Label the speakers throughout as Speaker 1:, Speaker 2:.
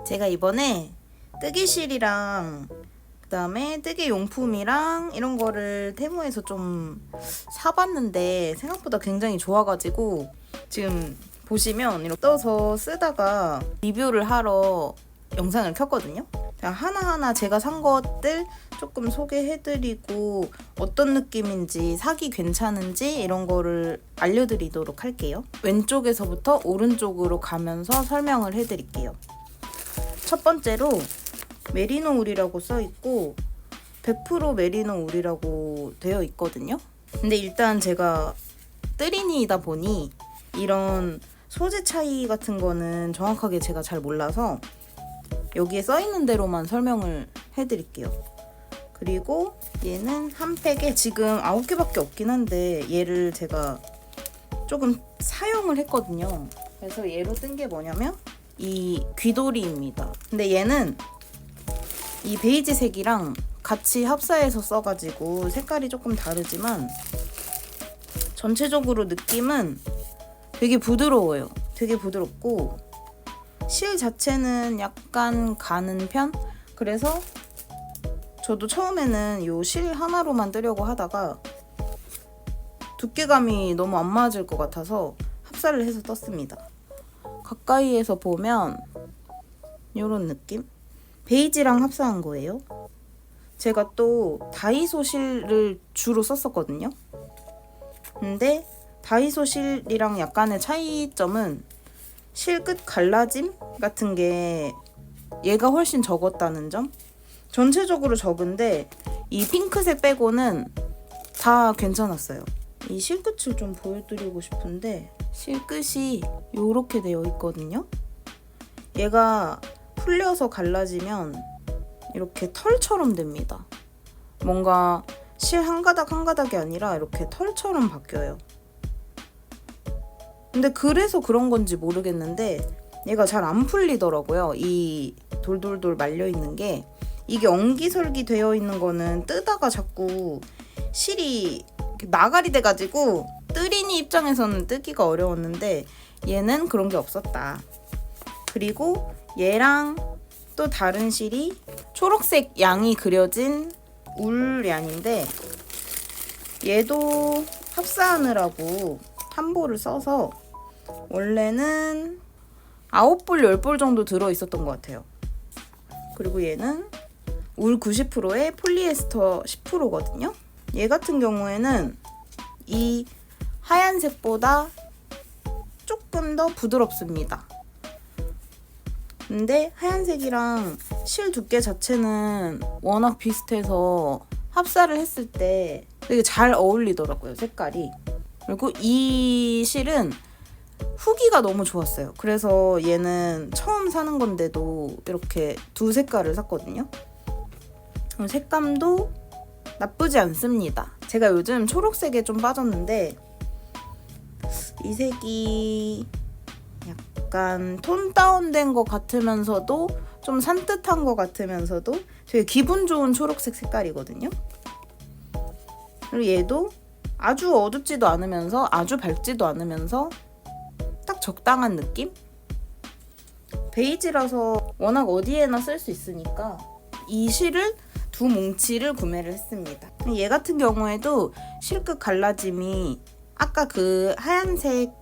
Speaker 1: 제가 이번에 뜨개실이랑 그다음에 뜨개 용품이랑 이런 거를 테무에서 좀 사봤는데 생각보다 굉장히 좋아가지고 지금 보시면 이렇게 떠서 쓰다가 리뷰를 하러 영상을 켰거든요. 하나하나 제가 산 것들 조금 소개해드리고 어떤 느낌인지 사기 괜찮은지 이런 거를 알려드리도록 할게요. 왼쪽에서부터 오른쪽으로 가면서 설명을 해드릴게요. 첫 번째로 메리노 울이라고 써있고 100% 메리노 울이라고 되어 있거든요. 근데 일단 제가 뜨리니이다 보니 이런 소재 차이 같은 거는 정확하게 제가 잘 몰라서 여기에 써있는 대로만 설명을 해드릴게요. 그리고 얘는 한 팩에 지금 9개밖에 없긴 한데 얘를 제가 조금 사용을 했거든요. 그래서 얘로 뜬 게 뭐냐면 이 귀돌이입니다. 근데 얘는 이 베이지색이랑 같이 합사해서 써가지고 색깔이 조금 다르지만 전체적으로 느낌은 되게 부드러워요. 되게 부드럽고 실 자체는 약간 가는 편? 그래서 저도 처음에는 이 실 하나로만 뜨려고 하다가 두께감이 너무 안 맞을 것 같아서 합사를 해서 떴습니다. 가까이에서 보면 이런 느낌? 베이지랑 합사한 거예요. 제가 또 다이소 실을 주로 썼었거든요. 근데 다이소 실이랑 약간의 차이점은 실 끝 갈라짐 같은 게 얘가 훨씬 적었다는 점? 전체적으로 적은데 이 핑크색 빼고는 다 괜찮았어요. 이 실끝을 좀 보여드리고 싶은데 실끝이 이렇게 되어 있거든요. 얘가 풀려서 갈라지면 이렇게 털처럼 됩니다. 뭔가 실 한 가닥 한 가닥이 아니라 이렇게 털처럼 바뀌어요. 근데 그래서 그런 건지 모르겠는데 얘가 잘 안 풀리더라고요. 이 돌돌돌 말려 있는 게 이게 엉기설기 되어 있는 거는 뜨다가 자꾸 실이 나가리 돼가지고 뜨리니 입장에서는 뜨기가 어려웠는데 얘는 그런 게 없었다. 그리고 얘랑 또 다른 실이 초록색 양이 그려진 울얀인데 얘도 합사하느라고 한 볼을 써서 원래는 9볼, 10볼 정도 들어있었던 것 같아요. 그리고 얘는 울 90%에 폴리에스터 10%거든요. 얘 같은 경우에는 이 하얀색보다 조금 더 부드럽습니다. 근데 하얀색이랑 실 두께 자체는 워낙 비슷해서 합사를 했을 때 되게 잘 어울리더라고요, 색깔이. 그리고 이 실은 후기가 너무 좋았어요. 그래서 얘는 처음 사는 건데도 이렇게 두 색깔을 샀거든요. 색감도 나쁘지 않습니다. 제가 요즘 초록색에 좀 빠졌는데 이 색이 약간 톤 다운된 것 같으면서도 좀 산뜻한 것 같으면서도 되게 기분 좋은 초록색 색깔이거든요. 그리고 얘도 아주 어둡지도 않으면서 아주 밝지도 않으면서 딱 적당한 느낌? 베이지라서 워낙 어디에나 쓸 수 있으니까 이 실을 두 뭉치를 구매를 했습니다. 얘 같은 경우에도 실끝 갈라짐이 아까 그 하얀색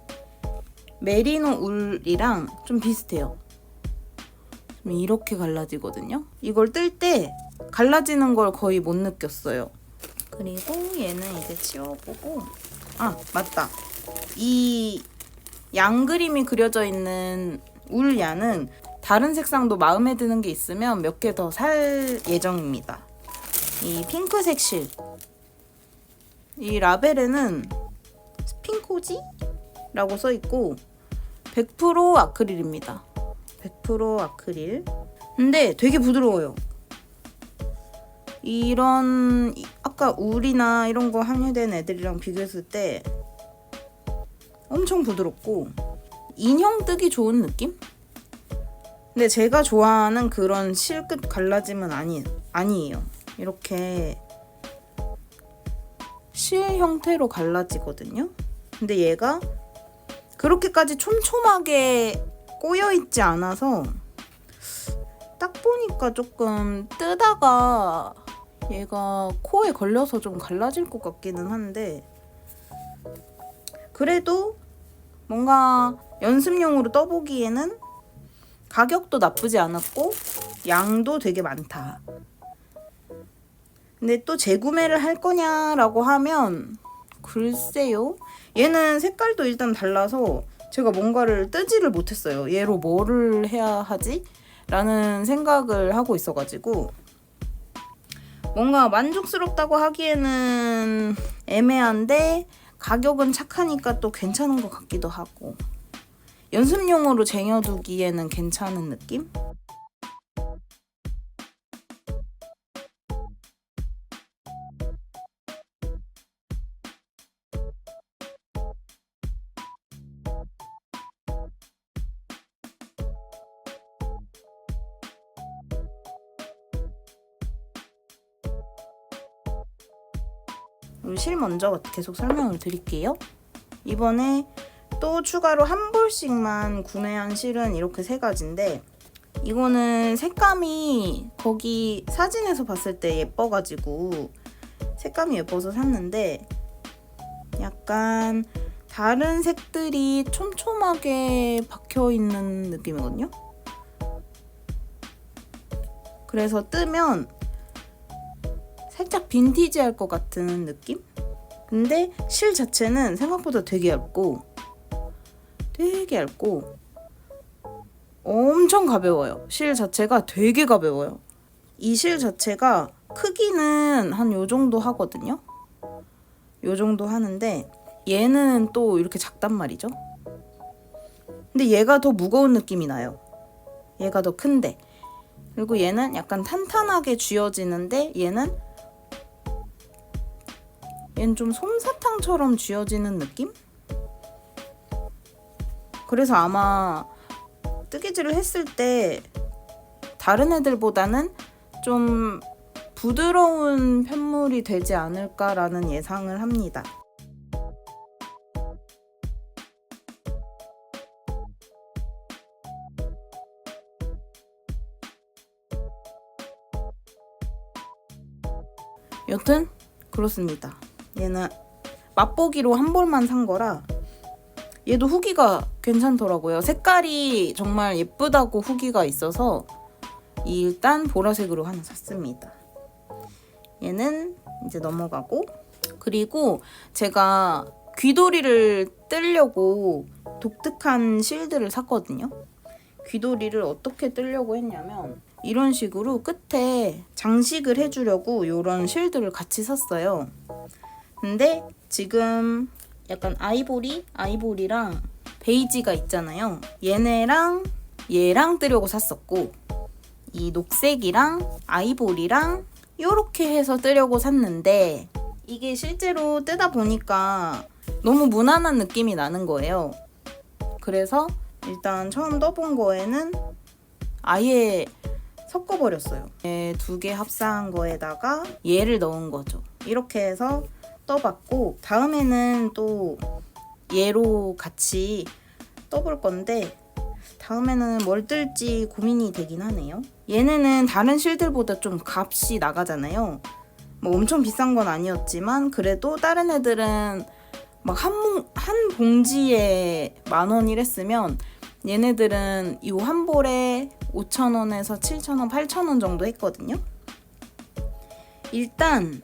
Speaker 1: 메리노 울이랑 좀 비슷해요. 이렇게 갈라지거든요. 이걸 뜰 때 갈라지는 걸 거의 못 느꼈어요. 그리고 얘는 이제 치워보고 맞다. 이 양 그림이 그려져 있는 울얀은 다른 색상도 마음에 드는 게 있으면 몇 개 더 살 예정입니다. 이 핑크색 실. 이 라벨에는 스핑코지라고 써있고 100% 아크릴입니다. 100% 아크릴. 근데 되게 부드러워요. 이런 아까 울이나 이런 거 함유된 애들이랑 비교했을 때 엄청 부드럽고 인형 뜨기 좋은 느낌? 근데 제가 좋아하는 그런 실끝 갈라짐은 아니에요. 이렇게 실 형태로 갈라지거든요. 근데 얘가 그렇게까지 촘촘하게 꼬여있지 않아서 딱 보니까 조금 뜨다가 얘가 코에 걸려서 좀 갈라질 것 같기는 한데, 그래도 뭔가 연습용으로 떠보기에는 가격도 나쁘지 않았고 양도 되게 많다. 근데 또 재구매를 할 거냐라고 하면 글쎄요. 얘는 색깔도 일단 달라서 제가 뭔가를 뜨지를 못했어요. 얘로 뭐를 해야 하지? 라는 생각을 하고 있어가지고 뭔가 만족스럽다고 하기에는 애매한데 가격은 착하니까 또 괜찮은 것 같기도 하고, 연습용으로 쟁여두기에는 괜찮은 느낌? 실 먼저 계속 설명을 드릴게요. 이번에 또 추가로 한 볼씩만 구매한 실은 이렇게 3가지인데, 이거는 색감이 거기 사진에서 봤을 때 예뻐가지고 색감이 예뻐서 샀는데, 약간 다른 색들이 촘촘하게 박혀있는 느낌이거든요. 그래서 뜨면 살짝 빈티지할 것 같은 느낌? 근데 실 자체는 생각보다 되게 얇고 엄청 가벼워요. 실 자체가 되게 가벼워요. 이 실 자체가 크기는 한 요 정도 하거든요. 요 정도 하는데 얘는 또 이렇게 작단 말이죠. 근데 얘가 더 무거운 느낌이 나요. 얘가 더 큰데. 그리고 얘는 약간 탄탄하게 쥐어지는데 얘는 좀 솜사탕처럼 쥐어지는 느낌? 그래서 아마 뜨개질을 했을 때 다른 애들보다는 좀 부드러운 편물이 되지 않을까라는 예상을 합니다. 여튼 그렇습니다. 얘는 맛보기로 한 벌만 산 거라 얘도 후기가 괜찮더라고요. 색깔이 정말 예쁘다고 후기가 있어서 일단 보라색으로 하나 샀습니다. 얘는 이제 넘어가고, 그리고 제가 귀도리를 뜨려고 독특한 실들을 샀거든요. 귀도리를 어떻게 뜨려고 했냐면 이런 식으로 끝에 장식을 해주려고 이런 실들을 같이 샀어요. 근데 지금 약간 아이보리랑 베이지가 있잖아요. 얘네랑 얘랑 뜨려고 샀었고, 이 녹색이랑 아이보리랑 요렇게 해서 뜨려고 샀는데 이게 실제로 뜨다 보니까 너무 무난한 느낌이 나는 거예요. 그래서 일단 처음 떠본 거에는 아예 섞어버렸어요. 2개 합사한 거에다가 얘를 넣은 거죠. 이렇게 해서 떠봤고, 다음에는 또 얘로 같이 떠볼 건데 다음에는 뭘 뜰지 고민이 되긴 하네요. 얘네는 다른 실들보다 좀 값이 나가잖아요. 뭐 엄청 비싼 건 아니었지만 그래도 다른 애들은 막 한 봉지에 10,000원이랬으면 얘네들은 이 한 볼에 5,000원에서 7,000원, 8,000원 정도 했거든요. 일단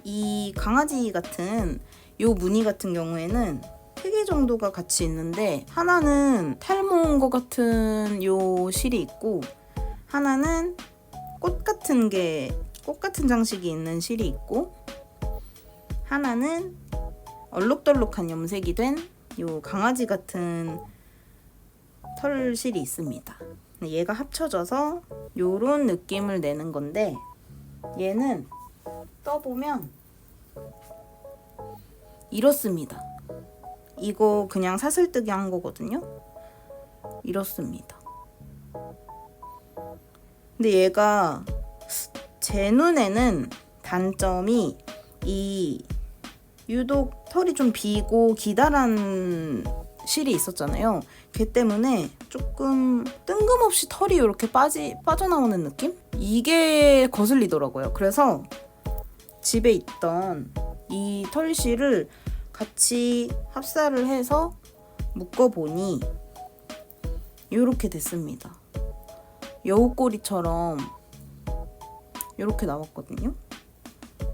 Speaker 1: 이 강아지 같은 요 무늬 같은 경우에는 3개 정도가 같이 있는데, 하나는 탈모 온 것 같은 요 실이 있고, 하나는 꽃 같은 장식이 있는 실이 있고, 하나는 얼룩덜룩한 염색이 된 요 강아지 같은 털실이 있습니다. 얘가 합쳐져서 요런 느낌을 내는 건데, 얘는 떠보면 이렇습니다. 이거 그냥 사슬뜨기 한 거거든요. 이렇습니다. 근데 얘가 제 눈에는 단점이 이 유독 털이 좀 비고 기다란 실이 있었잖아요. 걔 때문에 조금 뜬금없이 털이 이렇게 빠져나오는 느낌? 이게 거슬리더라고요. 그래서 집에 있던 이 털실을 같이 합사를 해서 묶어보니 이렇게 됐습니다. 여우꼬리처럼 이렇게 나왔거든요.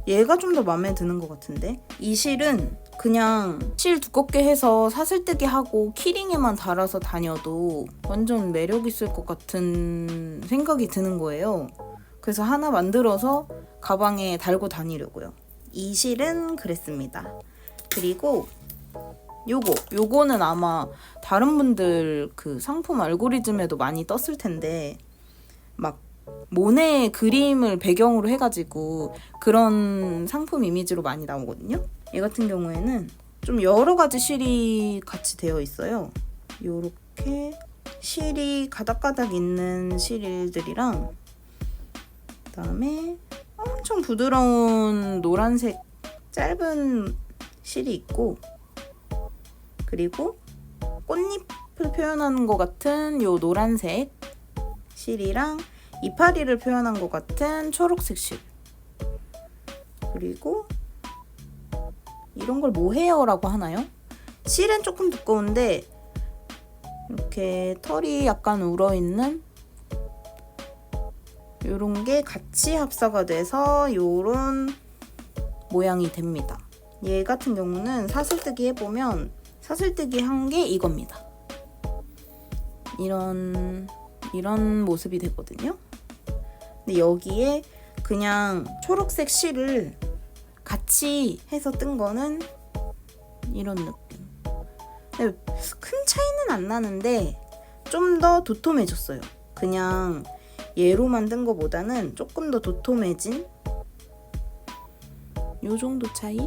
Speaker 1: 얘가 좀 더 마음에 드는 것 같은데, 이 실은 그냥 실 두껍게 해서 사슬뜨기 하고 키링에만 달아서 다녀도 완전 매력 있을 것 같은 생각이 드는 거예요. 그래서 하나 만들어서 가방에 달고 다니려고요. 이 실은 그랬습니다. 그리고 요거는 아마 다른 분들 그 상품 알고리즘에도 많이 떴을 텐데, 막 모네 그림을 배경으로 해가지고 그런 상품 이미지로 많이 나오거든요. 얘 같은 경우에는 좀 여러 가지 실이 같이 되어 있어요. 요렇게 실이 가닥가닥 있는 실들이랑, 그다음에 엄청 부드러운 노란색 짧은 실이 있고, 그리고 꽃잎을 표현하는 것 같은 요 노란색 실이랑 이파리를 표현한 것 같은 초록색 실, 그리고 이런 걸 모헤어라고 하나요? 실은 조금 두꺼운데 이렇게 털이 약간 울어있는 이런 게 같이 합사가 돼서 이런 모양이 됩니다. 얘 같은 경우는 사슬뜨기 해보면 사슬뜨기 한 게 이겁니다. 이런 모습이 되거든요. 근데 여기에 그냥 초록색 실을 같이 해서 뜬 거는 이런 느낌. 근데 큰 차이는 안 나는데 좀 더 도톰해졌어요. 그냥 얘로 만든 거보다는 조금 더 도톰해진 요 정도 차이?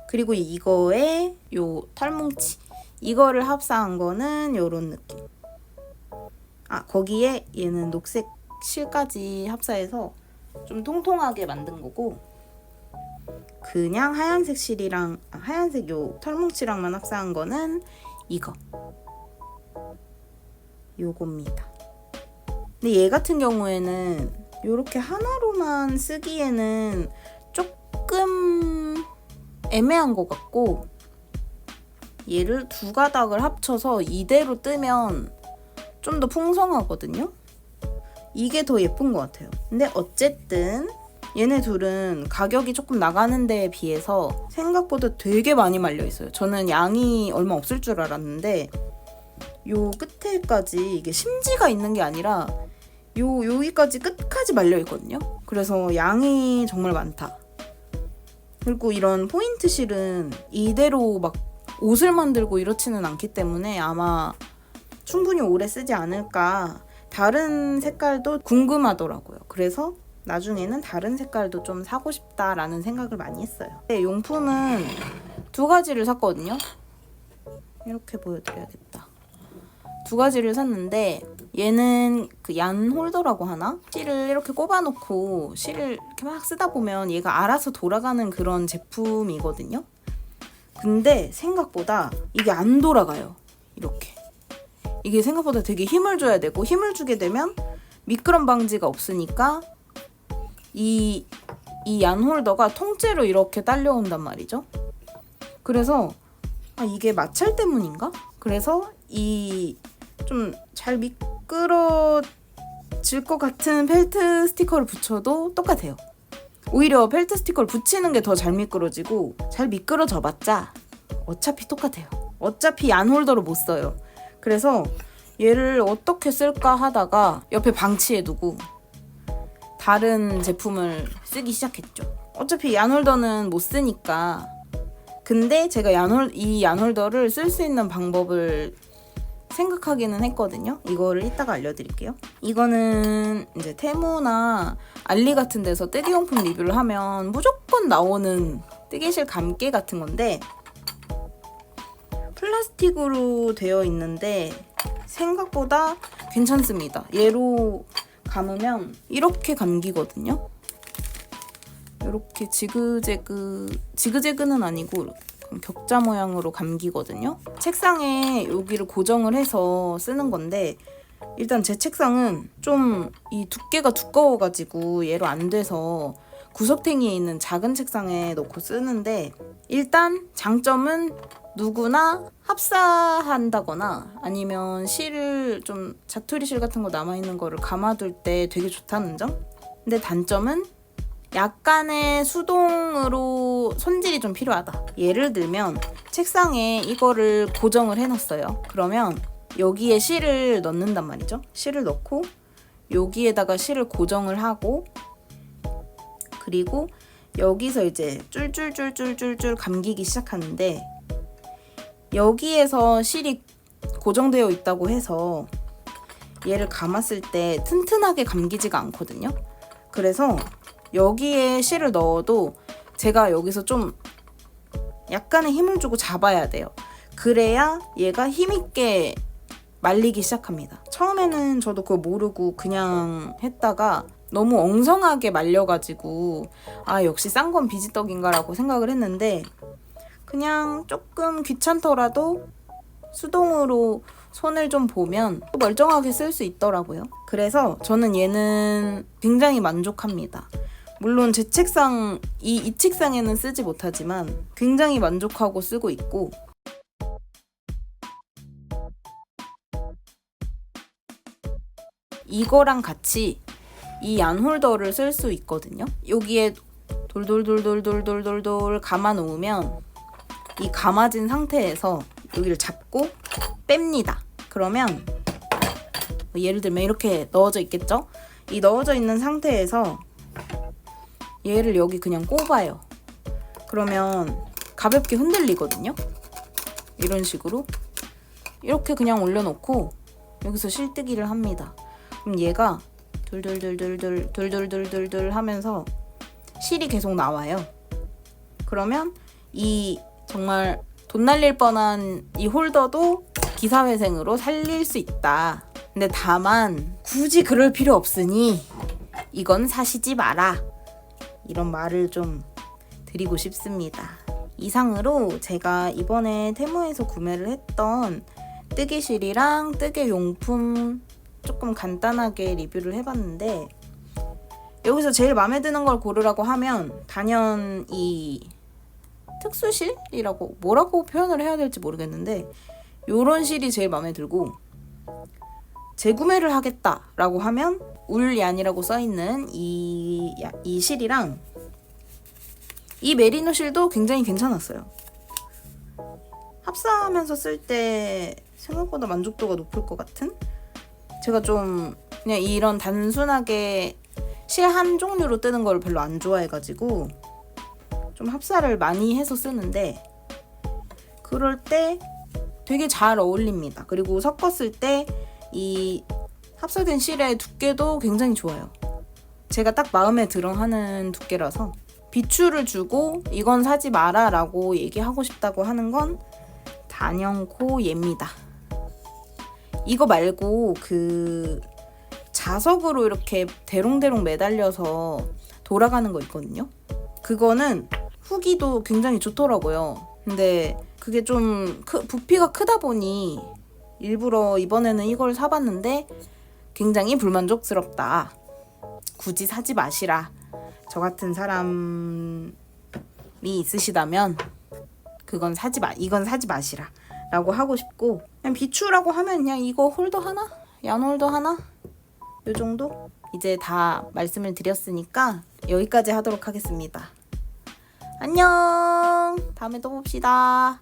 Speaker 1: 그리고 이거에 요 털뭉치, 이거를 합사한 거는 요런 느낌. 거기에 얘는 녹색 실까지 합사해서 좀 통통하게 만든 거고, 그냥 하얀색 실이랑 하얀색 요 털뭉치랑만 합사한 거는 요겁니다. 근데 얘 같은 경우에는 요렇게 하나로만 쓰기에는 조금 애매한 것 같고, 얘를 두 가닥을 합쳐서 이대로 뜨면 좀 더 풍성하거든요. 이게 더 예쁜 것 같아요. 근데 어쨌든 얘네 둘은 가격이 조금 나가는 데에 비해서 생각보다 되게 많이 말려 있어요. 저는 양이 얼마 없을 줄 알았는데 요 끝에까지 이게 심지가 있는 게 아니라 여기까지 끝까지 말려 있거든요. 그래서 양이 정말 많다. 그리고 이런 포인트 실은 이대로 막 옷을 만들고 이렇지는 않기 때문에 아마 충분히 오래 쓰지 않을까. 다른 색깔도 궁금하더라고요. 그래서 나중에는 다른 색깔도 좀 사고 싶다라는 생각을 많이 했어요. 네, 용품은 두 가지를 샀거든요. 이렇게 보여드려야겠다. 두 가지를 샀는데, 얘는 그 얀 홀더라고 하나? 실을 이렇게 꼽아놓고 실을 이렇게 막 쓰다 보면 얘가 알아서 돌아가는 그런 제품이거든요. 근데 생각보다 이게 안 돌아가요. 이렇게. 이게 생각보다 되게 힘을 줘야 되고, 힘을 주게 되면 미끄럼 방지가 없으니까 이 얀 홀더가 통째로 이렇게 딸려온단 말이죠. 그래서 이게 마찰 때문인가? 그래서 이 좀 잘 미끄러질 것 같은 펠트 스티커를 붙여도 똑같아요. 오히려 펠트 스티커를 붙이는 게 더 잘 미끄러지고, 잘 미끄러져 봤자 어차피 똑같아요. 어차피 얀 홀더를 못 써요. 그래서 얘를 어떻게 쓸까 하다가 옆에 방치해두고 다른 제품을 쓰기 시작했죠. 어차피 얀 홀더는 못 쓰니까. 근데 제가 이 얀 홀더를 쓸 수 있는 방법을 생각하기는 했거든요. 이거를 이따가 알려드릴게요. 이거는 이제 테무나 알리 같은 데서 뜨개용품 리뷰를 하면 무조건 나오는 뜨개실 감개 같은 건데, 플라스틱으로 되어 있는데 생각보다 괜찮습니다. 얘로 감으면 이렇게 감기거든요. 이렇게 지그재그는 아니고 격자 모양으로 감기거든요. 책상에 여기를 고정을 해서 쓰는 건데 일단 제 책상은 좀 이 두께가 두꺼워가지고 얘로 안 돼서 구석탱이에 있는 작은 책상에 놓고 쓰는데 일단 장점은 누구나 합사한다거나 아니면 실을 좀 자투리 실 같은 거 남아있는 거를 감아둘 때 되게 좋다는 점? 근데 단점은 약간의 수동으로 손질이 좀 필요하다. 예를 들면 책상에 이거를 고정을 해놨어요. 그러면 여기에 실을 넣는단 말이죠. 실을 넣고 여기에다가 실을 고정을 하고 그리고 여기서 이제 쫄쫄쫄쫄쫄쫄 감기기 시작하는데 여기에서 실이 고정되어 있다고 해서 얘를 감았을 때 튼튼하게 감기지가 않거든요. 그래서 여기에 실을 넣어도 제가 여기서 좀 약간의 힘을 주고 잡아야 돼요. 그래야 얘가 힘있게 말리기 시작합니다. 처음에는 저도 그거 모르고 그냥 했다가 너무 엉성하게 말려가지고 아 역시 싼 건 비지떡인가 라고 생각을 했는데 그냥 조금 귀찮더라도 수동으로 손을 좀 보면 멀쩡하게 쓸 수 있더라고요. 그래서 저는 얘는 굉장히 만족합니다. 물론 제 책상, 이 책상에는 쓰지 못하지만 굉장히 만족하고 쓰고 있고 이거랑 같이 이 안홀더를 쓸 수 있거든요. 여기에 돌돌돌돌돌돌돌 감아 놓으면 이 감아진 상태에서 여기를 잡고 뺍니다. 그러면 예를 들면 이렇게 넣어져 있겠죠? 이 넣어져 있는 상태에서 얘를 여기 그냥 꼽아요. 그러면 가볍게 흔들리거든요. 이런 식으로 이렇게 그냥 올려놓고 여기서 실뜨기를 합니다. 그럼 얘가 돌돌돌돌돌 하면서 실이 계속 나와요. 그러면 이 정말 돈 날릴 뻔한 이 홀더도 기사회생으로 살릴 수 있다. 근데 다만 굳이 그럴 필요 없으니 이건 사시지 마라. 이런 말을 좀 드리고 싶습니다. 이상으로 제가 이번에 테무에서 구매를 했던 뜨개실이랑 뜨개 용품 조금 간단하게 리뷰를 해봤는데 여기서 제일 마음에 드는 걸 고르라고 하면 단연 이 특수실이라고 뭐라고 표현을 해야 될지 모르겠는데 요런 실이 제일 마음에 들고 재구매를 하겠다라고 하면 울얀이라고 써있는 이 실이랑 이 메리노 실도 굉장히 괜찮았어요. 합사하면서 쓸 때 생각보다 만족도가 높을 것 같은? 제가 좀 그냥 이런 단순하게 실 한 종류로 뜨는 걸 별로 안 좋아해가지고 좀 합사를 많이 해서 쓰는데 그럴 때 되게 잘 어울립니다. 그리고 섞었을 때 이 합사된 실의 두께도 굉장히 좋아요. 제가 딱 마음에 들어 하는 두께라서 비추를 주고 이건 사지 마라 라고 얘기하고 싶다고 하는 건 단연코 얘입니다. 이거 말고 그 자석으로 이렇게 대롱대롱 매달려서 돌아가는 거 있거든요. 그거는 후기도 굉장히 좋더라고요. 근데 그게 좀 부피가 크다 보니 일부러 이번에는 이걸 사봤는데 굉장히 불만족스럽다. 굳이 사지 마시라. 저 같은 사람이 있으시다면 이건 사지 마시라 라고 하고 싶고 그냥 비추라고 하면 그냥 이거 홀더 하나? 얀 홀더 하나? 요 정도? 이제 다 말씀을 드렸으니까 여기까지 하도록 하겠습니다. 안녕. 다음에 또 봅시다.